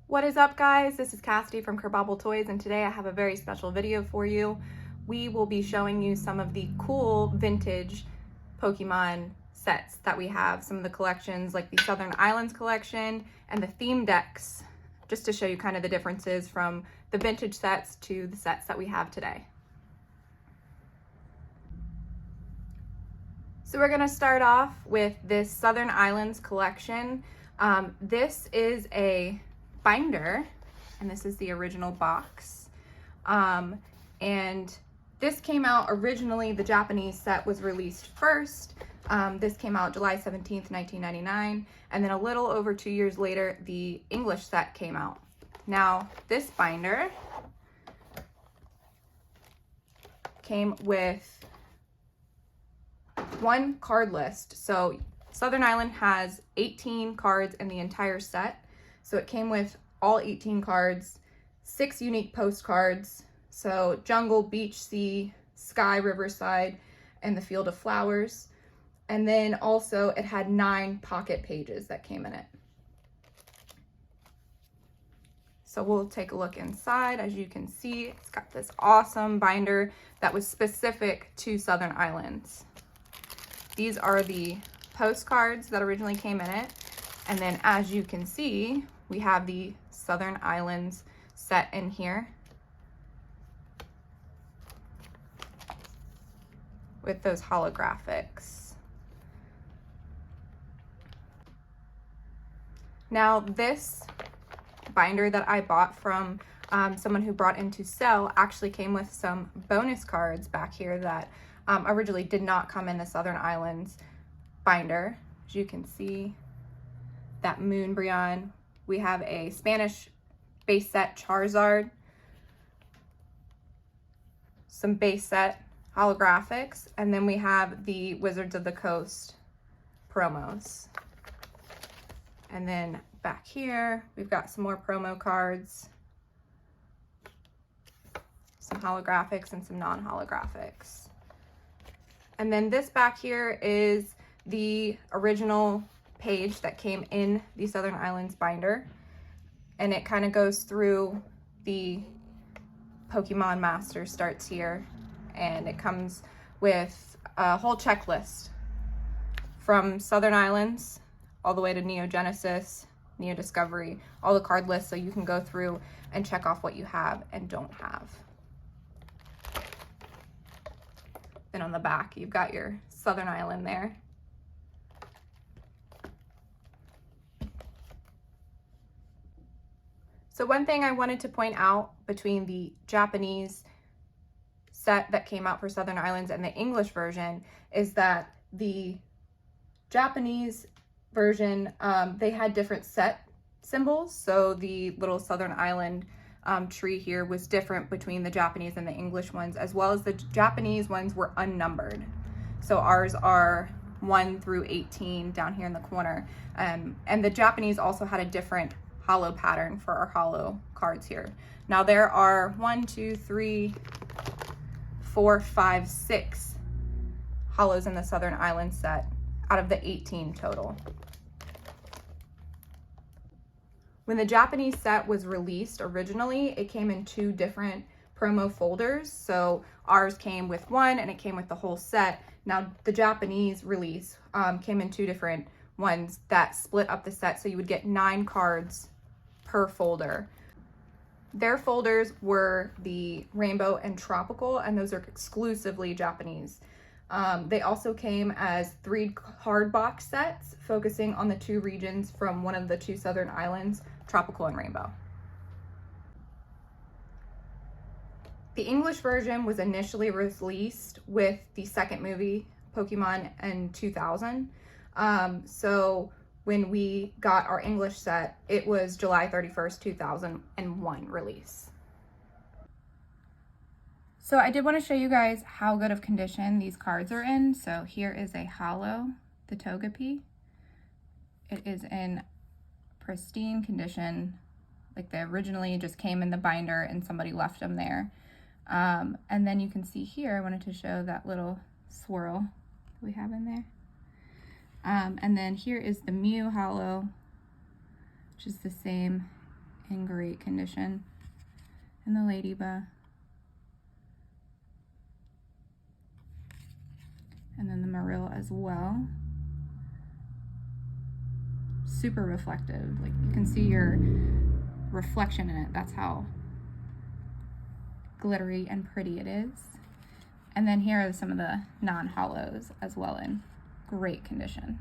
What is up, guys? This is Cassidy from Kerbobble Toys, and today I have a very special video for you. We will be showing you some of the cool vintage Pokemon sets that we have, some of the collections like the Southern Islands collection and the theme decks, just to show you kind of the differences from the vintage sets to the sets that we have today. So we're going to start off with this Southern Islands collection. This is a binder, and this is the original box. And this came out originally, the Japanese set was released first. This came out July 17th, 1999, and then a little over 2 years later, the English set came out. Now, this binder came with one card list. So Southern Island has 18 cards in the entire set. So it came with all 18 cards, 6 unique postcards. So jungle, beach, sea, sky, riverside, and the field of flowers. And then also it had 9 pocket pages that came in it. So we'll take a look inside. As you can see, it's got this awesome binder that was specific to Southern Islands. These are the postcards that originally came in it. And then as you can see, we have the Southern Islands set in here with those holographics. Now this binder that I bought from someone who brought in to sell actually came with some bonus cards back here that originally did not come in the Southern Islands binder. As you can see, that Moonbryon. We have a Spanish base set Charizard, some base set holographics, and then we have the Wizards of the Coast promos. And then back here, we've got some more promo cards, some holographics and some non-holographics. And then this back here is the original page that came in the Southern Islands binder, and it kind of goes through the Pokemon Master, starts here, and it comes with a whole checklist from Southern Islands all the way to Neo Genesis, Neo Discovery, all the card lists, so you can go through and check off what you have and don't have. Then on the back, you've got your Southern Island there. So one thing I wanted to point out between the Japanese set that came out for Southern Islands and the English version is that the Japanese version, they had different set symbols. So the little Southern Island tree here was different between the Japanese and the English ones, as well as the Japanese ones were unnumbered. So ours are 1 through 18 down here in the corner. And the Japanese also had a different hollow pattern for our hollow cards here. Now there are 1, 2, 3, 4, 5, 6 hollows in the Southern Island set out of the 18 total. When the Japanese set was released originally, it came in 2 different promo folders. So ours came with 1 and it came with the whole set. Now the Japanese release came in 2 different ones that split up the set, so you would get 9 cards per folder. Their folders were the Rainbow and Tropical, and those are exclusively Japanese. They also came as 3 card box sets focusing on the 2 regions from one of the 2 Southern Islands, Tropical and Rainbow. The English version was initially released with the second movie, Pokemon, in 2000. So when we got our English set, it was July 31st, 2001 release. So I did want to show you guys how good of condition these cards are in. So here is a hollow, the Togepi. It is in pristine condition, like they originally just came in the binder and somebody left them there. And then you can see here, I wanted to show that little swirl we have in there. And then here is the Mew Hollow, which is the same in great condition. And the ladybug. And then the Marill as well. Super reflective. Like you can see your reflection in it. That's how glittery and pretty it is. And then here are some of the non-hollows as well in great condition.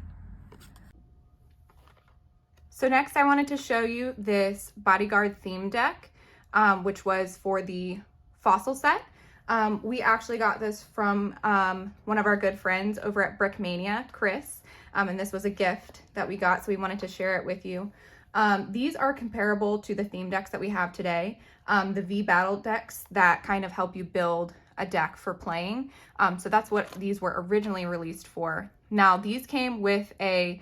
So next I wanted to show you this Bodyguard theme deck, which was for the fossil set. We actually got this from one of our good friends over at Brick Mania, Chris, and this was a gift that we got, so we wanted to share it with you. These are comparable to the theme decks that we have today, the V Battle decks that kind of help you build a deck for playing. So that's what these were originally released for. Now these came with a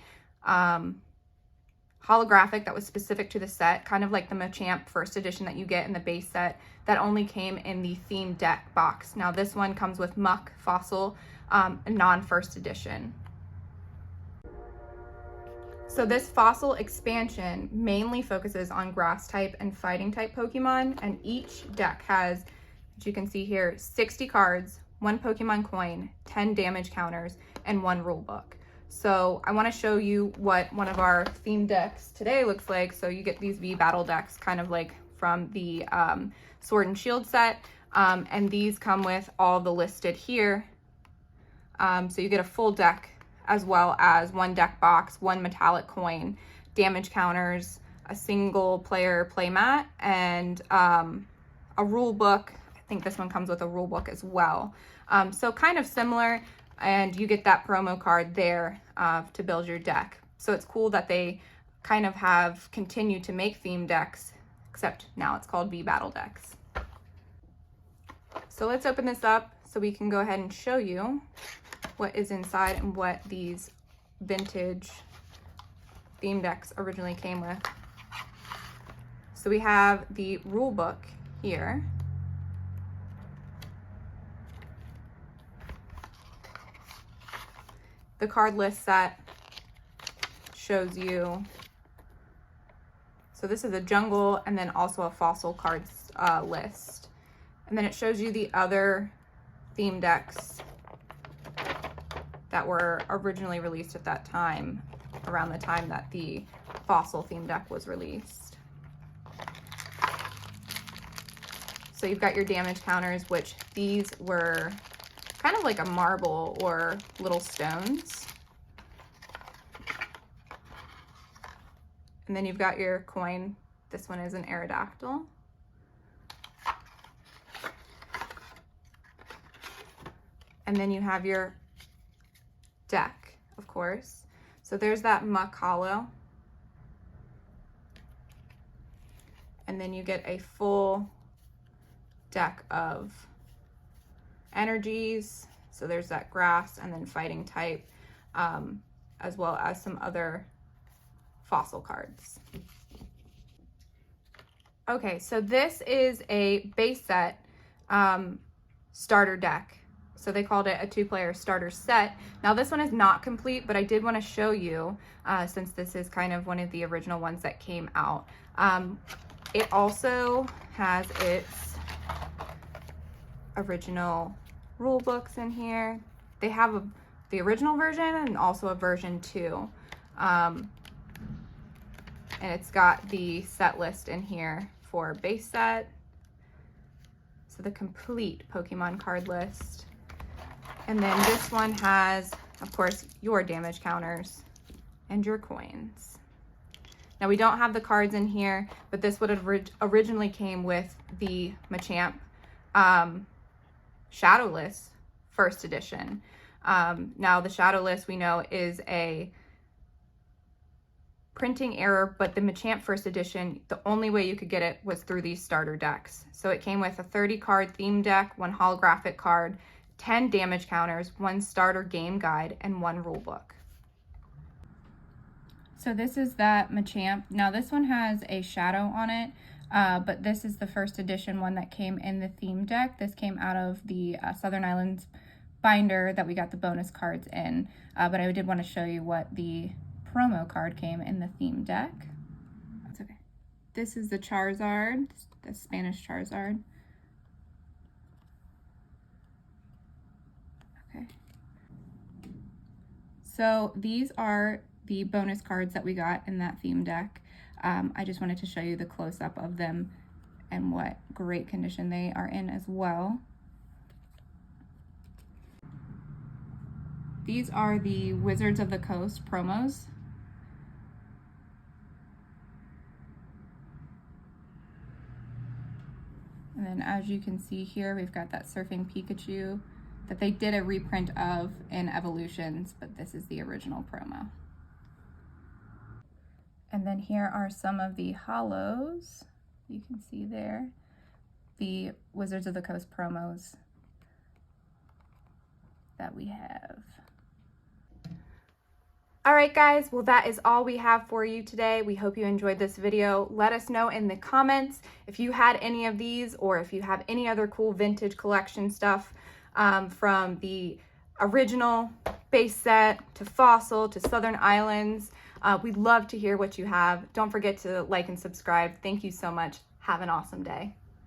holographic that was specific to the set, kind of like the Machamp first edition that you get in the base set that only came in the theme deck box. Now this one comes with Muck, Fossil, non-first edition. So this fossil expansion mainly focuses on grass type and fighting type Pokemon, and each deck has, as you can see here, 60 cards, 1 Pokemon coin, 10 damage counters, and 1 rule book. So I want to show you what one of our theme decks today looks like. So you get these V Battle decks kind of like from the Sword and Shield set, and these come with all the listed here. So you get a full deck as well as 1 deck box, 1 metallic coin, damage counters, a single player playmat, and a rule book. I think this one comes with a rule book as well. So kind of similar, and you get that promo card there to build your deck. So it's cool that they kind of have continued to make theme decks, except now it's called V Battle decks. So let's open this up so we can go ahead and show you what is inside and what these vintage theme decks originally came with. So we have the rule book here. The card list set shows you, so this is a jungle and then also a fossil cards list. And then it shows you the other theme decks that were originally released at that time, around the time that the fossil theme deck was released. So you've got your damage counters, which these were kind of like a marble or little stones. And then you've got your coin. This one is an Aerodactyl. And then you have your deck, of course. So there's that Muck Hollow. And then you get a full deck of energies. So there's that grass and then fighting type, as well as some other fossil cards. Okay, so this is a base set starter deck. So they called it a 2-player starter set. Now this one is not complete, but I did want to show you, since this is kind of one of the original ones that came out. It also has its original rule books in here. They have the original version and also a version 2. And it's got the set list in here for base set. So the complete Pokemon card list. And then this one has, of course, your damage counters and your coins. Now we don't have the cards in here, but this would have originally came with the Machamp Shadowless first edition. Now the Shadowless we know is a printing error, but the Machamp first edition, the only way you could get it was through these starter decks. So it came with a 30 card theme deck, 1 holographic card, 10 damage counters, 1 starter game guide, and 1 rule book. So this is that Machamp. Now this one has a shadow on it, but this is the first edition one that came in the theme deck. This came out of the Southern Islands binder that we got the bonus cards in, but I did want to show you what the promo card came in the theme deck. That's okay. This is the Charizard, the Spanish Charizard. Okay. So these are the bonus cards that we got in that theme deck. I just wanted to show you the close-up of them and what great condition they are in as well. These are the Wizards of the Coast promos. And then as you can see here, we've got that Surfing Pikachu that they did a reprint of in Evolutions, but this is the original promo. And then here are some of the holos. You can see there, the Wizards of the Coast promos that we have. All right, guys, well, that is all we have for you today. We hope you enjoyed this video. Let us know in the comments if you had any of these or if you have any other cool vintage collection stuff from the original base set to Fossil to Southern Islands. We'd love to hear what you have. Don't forget to like and subscribe. Thank you so much. Have an awesome day.